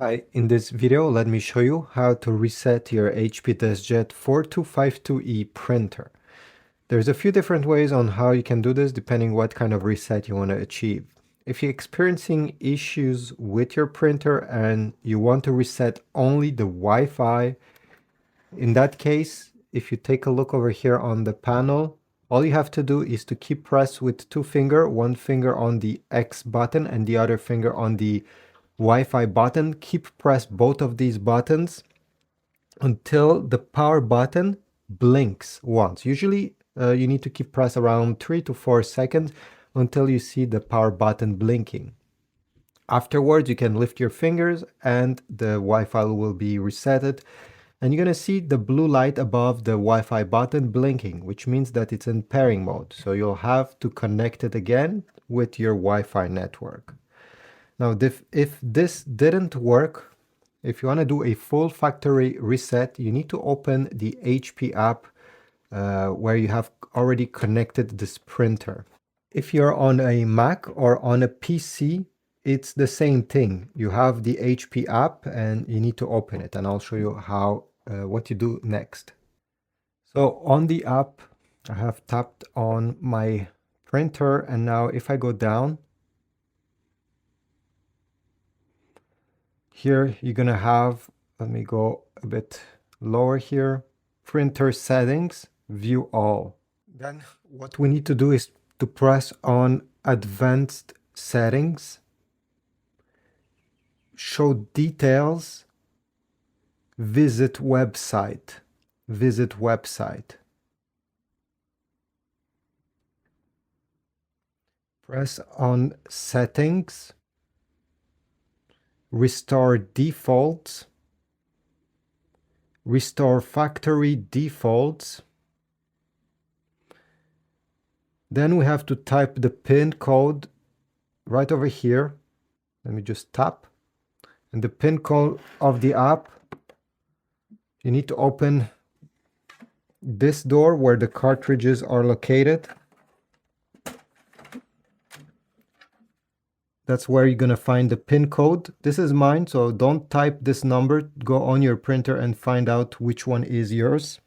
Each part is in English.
Hi, in this video, let me show you how to reset your HP Deskjet 4252e printer. There's a few different ways on how you can do this depending what kind of reset you want to achieve. If you're experiencing issues with your printer and you want to reset only the Wi-Fi, in that case, if you take a look over here on the panel, all you have to do is to keep press with two fingers, one finger on the X button and the other finger on the Wi-Fi button. Keep press both of these buttons until the power button blinks once. Usually you need to keep press around 3 to 4 seconds until you see the power button blinking. Afterwards, you can lift your fingers and the Wi-Fi will be resetted. And you're going to see the blue light above the Wi-Fi button blinking, which means that it's in pairing mode. So you'll have to connect it again with your Wi-Fi network. Now, if this didn't work, if you want to do a full factory reset, you need to open the HP app where you have already connected this printer. If you're on a Mac or on a PC, it's the same thing. You have the HP app and you need to open it, and I'll show you how what you do next. So on the app, I have tapped on my printer, and now if I go down, here you're gonna have, let me go a bit lower here, printer settings, view all. Then what we need to do is to press on advanced settings, show details, visit website. Press on settings, restore defaults, restore factory defaults. Then we have to type the PIN code right over here. Let me just tap. And the PIN code of the app, you need to open this door where the cartridges are located. That's where you're going to find the PIN code. This is mine, so don't type this number. Go on your printer and find out which one is yours.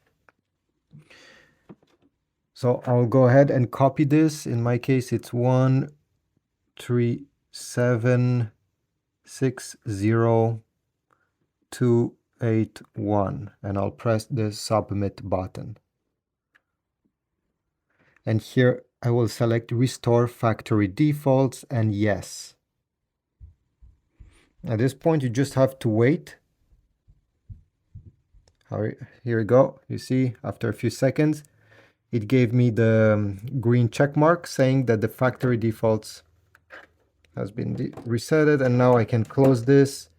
So I'll go ahead and copy this. In my case, it's 1376021, and I'll press the submit button. And here I will select restore factory defaults and yes. At this point, you just have to wait. Here we go. You see, after a few seconds, it gave me the green check mark saying that the factory defaults has been resetted, and now I can close this.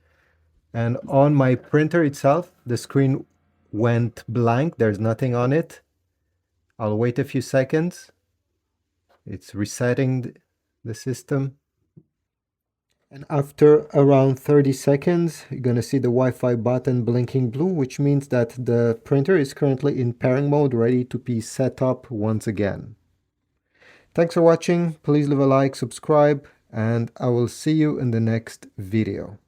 And on my printer itself, the screen went blank. There's nothing on it. I'll wait a few seconds. It's resetting the system. And after around 30 seconds, you're going to see the Wi-Fi button blinking blue, which means that the printer is currently in pairing mode, ready to be set up once again. Thanks for watching. Please leave a like, subscribe, and I will see you in the next video.